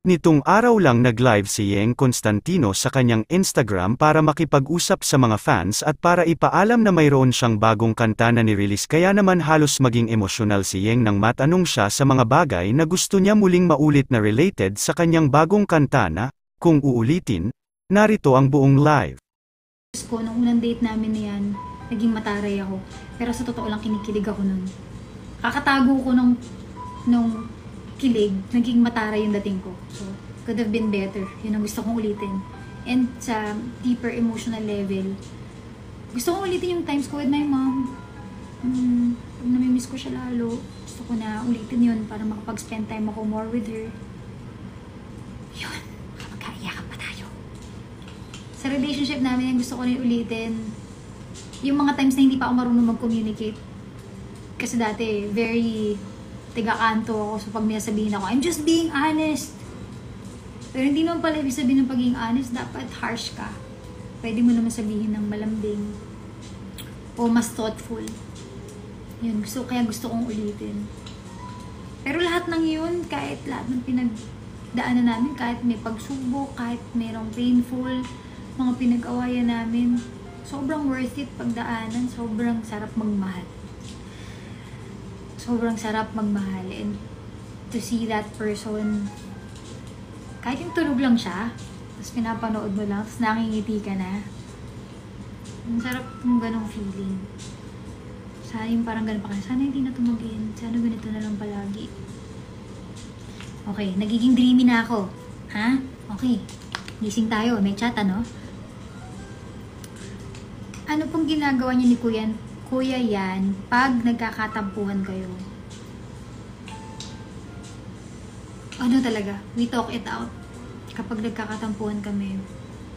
Nitong araw lang nag-live si Yeng Constantino sa kanyang Instagram para makipag-usap sa mga fans at para ipaalam na mayroon siyang bagong kanta na nirelease kaya naman halos maging emosyonal si Yeng nang matanong siya sa mga bagay na gusto niya muling maulit na related sa kanyang bagong kanta na, kung uulitin, narito ang buong live. Ko, nung unang date namin na yan, naging mataray ako. Pero sa totoo lang kinikilig ako nun. Kakatago ko nung kilig, naging mataray yung dating ko. So, could have been better. Yun ang gusto kong ulitin. And sa deeper emotional level, gusto kong ulitin yung times ko with my mom. Pag namimiss ko siya lalo, gusto ko na ulitin yun para makapag-spend time ako more with her. Yun, magkaiyakan pa tayo. Sa relationship namin, gusto ko na ulitin yung mga times na hindi pa ako marunong mag-communicate. Kasi dati, very tiga-kanto ako. So pag may sabihin ako, I'm just being honest. Pero hindi naman pala ibig sabihin ng pagiging honest, dapat harsh ka. Pwede mo naman sabihin ng malambing o mas thoughtful. Yun, kaya gusto kong ulitin. Pero lahat ng yun, kahit lahat ng pinagdaanan namin, kahit may pagsubok, kahit mayroong painful, mga pinag-awayan namin, sobrang worth it pagdaanan, sobrang sarap magmahal. Sobrang sarap magmahal, and to see that person, kahit yung tulog lang siya, tapos pinapanood mo lang, tapos nakingiti ka na, ang sarap ng ganong feeling. Sana yung parang ganun pa ka, sana hindi na tumagin, sana ganito na lang palagi. Okay, nagiging dreamy na ako. Ha? Okay, gising tayo, may chat ano? Ano pong ginagawa niya ni Kuya Yan, pag nagkakatampuhan kayo? Ano talaga? We talk it out. Kapag nagkakatampuhan kami,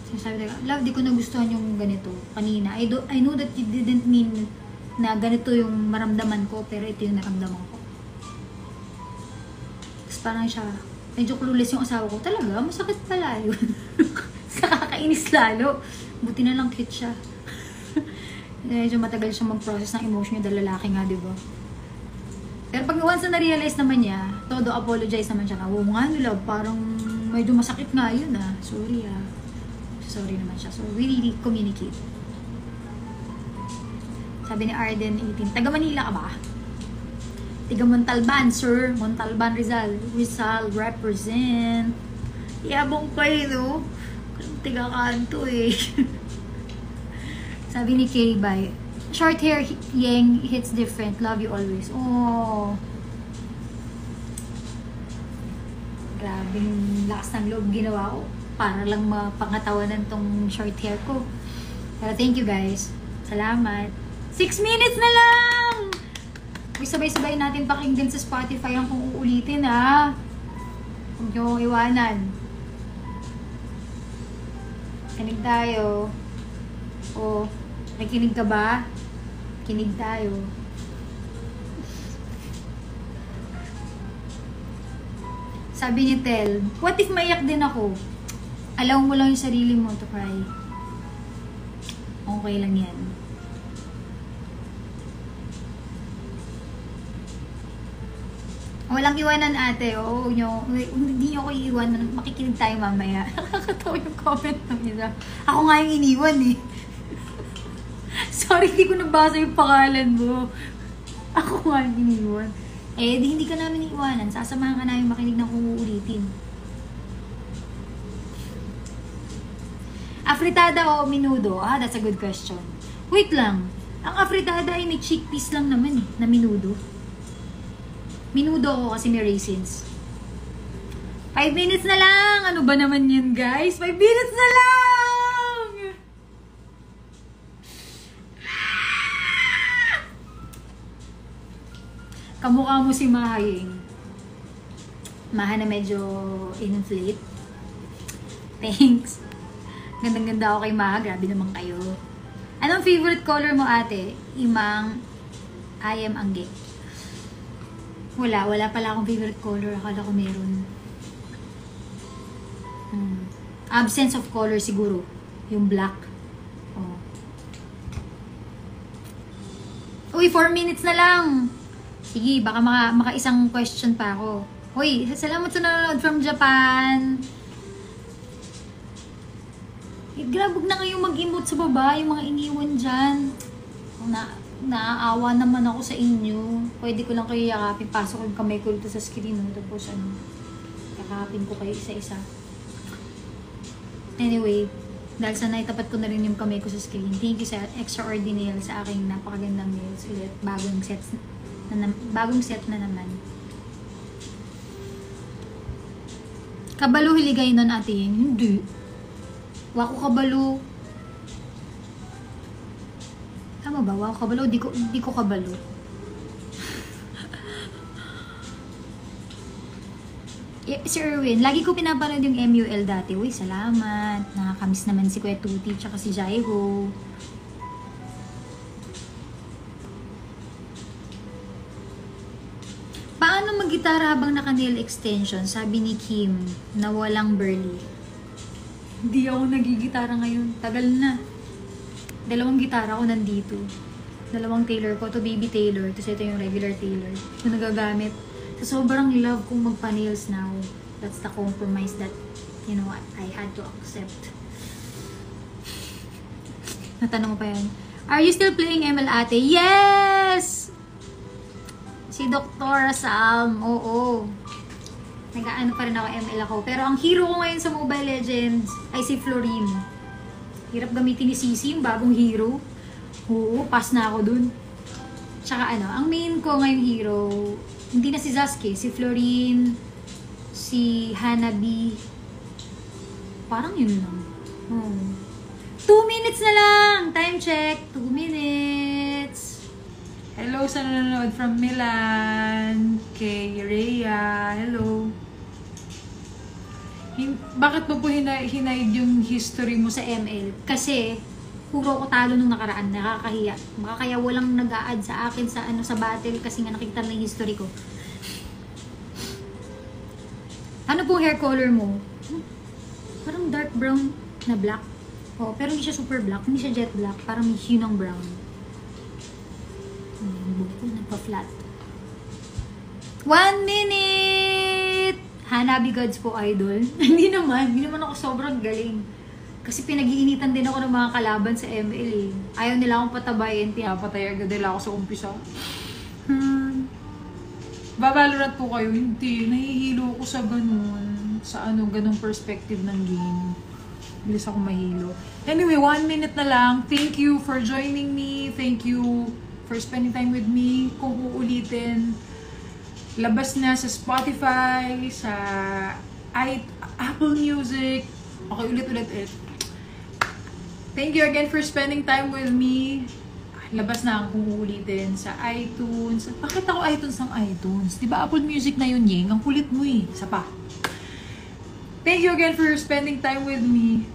sinasabi talaga, love, di ko nagustuhan yung ganito kanina. I know that you didn't mean na ganito yung maramdaman ko, pero ito yung naramdaman ko. Tapos parang siya, medyo clueless yung asawa ko. Talaga? Masakit pala yun. Nakakainis lalo. Buti na lang cute siya. Medyo matagal siya mag-process ng emotion niya dahil lalaki nga, diba? Pero pag once na na-realize naman niya, todo apologize naman siya na, oo nga nila, parang medyo masakit nga yun sorry sorry naman siya. So, we really communicate. Sabi ni Arden 18, taga Manila ka ba? Taga Montalban, sir. Montalban, Rizal. Rizal represent. Yabong pa yun, no? Taga Kanto eh. Sabi ni K-Bay, short hair, Yeng, hits different. Love you always. Oh. Grabing lakas ng loob ginawa ko para lang mapangatawanan tong short hair ko. Pero thank you guys. Salamat. 6 minutes na lang! Sabay-sabay natin pakinggan sa Spotify ang kung uulitin Huwag niyo akong iwanan. Kinig tayo. O, nakinig ka ba? Kinig tayo. Sabi ni Tel, what if maiyak din ako? Allow mo lang yung sarili mo to cry. Okay lang yan. Walang iwanan ate. Oo, hindi nyo ako iiwan. Makikinig tayo mamaya. Nakakatawa yung comment ng isa. Ako nga yung iniwan eh. Sorry, hindi ko nabasa yung pangalan mo. Ako nga yung iniwan. Eh, hindi ka namin iiwanan. Sasamahan ka namin makinig ng kung uulitin. Afritada o minudo? That's a good question. Wait lang. Ang afritada ay may chickpeas lang naman na minudo. Minudo ako kasi may raisins. 5 minutes na lang! Ano ba naman yan, guys? 5 minutes na lang! Kamukha mo si Mahaying. Maha na medyo inflate. Thanks. Gandang-ganda ako kay Maha. Grabe naman kayo. Anong favorite color mo, ate? Imang I am Angge. Wala pala akong favorite color. Akala ko meron. Absence of color siguro. Yung black. Oh. Uy, 4 minutes na lang. Sige, baka maka isang question pa ako. Hoy, salamat sa nanonood from Japan. Grabog na kayong mag-emote sa baba, yung mga iniwan dyan. Naaawa naman ako sa inyo. Pwede ko lang kayo yakapin. Pasok yung kamay ko dito sa screen. Tapos yakapin ko kayo isa-isa. Anyway, dahil sa naitapat ko na rin yung kamay ko sa screen, thank you sa Extraordinary sa aking napakagandang nails ulit. Bagong set na naman. Kabalo hiligay nun atin. Hindi. Wako kabalo. Tama ba? Wako kabalo? Di ko kabalo. Si Erwin, lagi ko pinapanood yung MUL dati. Uy, salamat. Nakakamiss naman si Kuya Tuti tsaka si Jaiho. Paano mag-gitara habang naka-nail extension? Sabi ni Kim na walang burly. Hindi ako nagigitara ngayon. Tagal na. 2 gitara ko nandito. 2 Taylor ko. To baby Taylor. Tapos ito yung regular Taylor. Ito nagagamit. So, sobrang love kong magpa-nails now. That's the compromise that, you know, I had to accept. Natanong mo pa yan. Are you still playing ML ate? Yes! Si Dr. Sam. Oo. Nag-ano pa rin ako, ML ako. Pero ang hero ko ngayon sa Mobile Legends ay si Florin. Hirap gamitin ni Sisi, yung bagong hero. Oo, pass na ako dun. Tsaka ang main ko ngayong hero, hindi na si Sasuke, si Florin, si Hanabi. Parang yun lang. 2 minutes na lang! Time check! 2 minutes! Hello sa nanonood from Milan. Kay Rhea. Hello. Bakit mo po hinaid yung history mo sa ML? Kasi, puro ko talo nung nakaraan. Nakakahiya. Baka kaya walang nag-a-add sa akin sa battle kasi nga nakita na yung history ko. Ano po hair color mo? Parang dark brown na black. Oh, pero hindi siya super black. Hindi siya jet black. Parang may hue ng brown. Buko, nagpa-flat. 1 minute! Hanabi Gods po, idol. Hindi naman ako sobrang galing. Kasi pinag-iinitan din ako ng mga kalaban sa ML eh. Ayaw nila akong patabayin, pinapatay agad nila ako sa umpisa. Babalorant po kayo, hindi. Nahihilo ako sa ganun. Sa ganung perspective ng game. Bilis ako mahilo. Anyway, 1 minute na lang. Thank you for joining me. Thank you for spending time with me. Kung uulitin, labas na sa Spotify, sa Apple Music. Okay, ulit. Thank you again for spending time with me. Labas na ang kung uulitin sa iTunes. Bakit ako iTunes ng iTunes? Diba Apple Music na yun, Yeng? Ang kulit mo eh. Isa pa. Thank you again for spending time with me.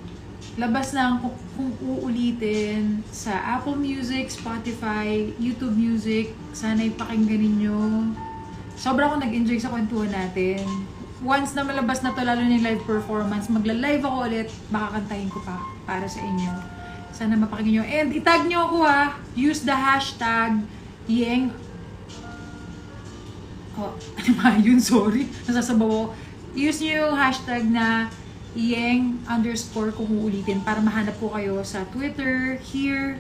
Labas na ang kung uulitin sa Apple Music, Spotify, YouTube Music. Sana'y pakinggan ninyo. Sobrang ako nag-enjoy sa kwentuhan natin. Once na malabas na to, lalo na yung live performance, magla-live ako ulit, makakantahin ko pa para sa inyo. Sana mapakinggan nyo. And itag nyo ako ha. Use the hashtag Yeng. Oh, ano ba yun? Sorry. Nasasabaw ako. Use nyo yung hashtag na Yeng _ kung uulitin para mahanap ko kayo sa Twitter, here,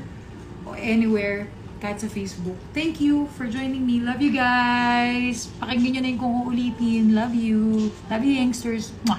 o anywhere, kahit sa Facebook. Thank you for joining me. Love you guys. Pakinggan nyo na yung kung uulitin. Love you. Love you, youngsters. Mwah!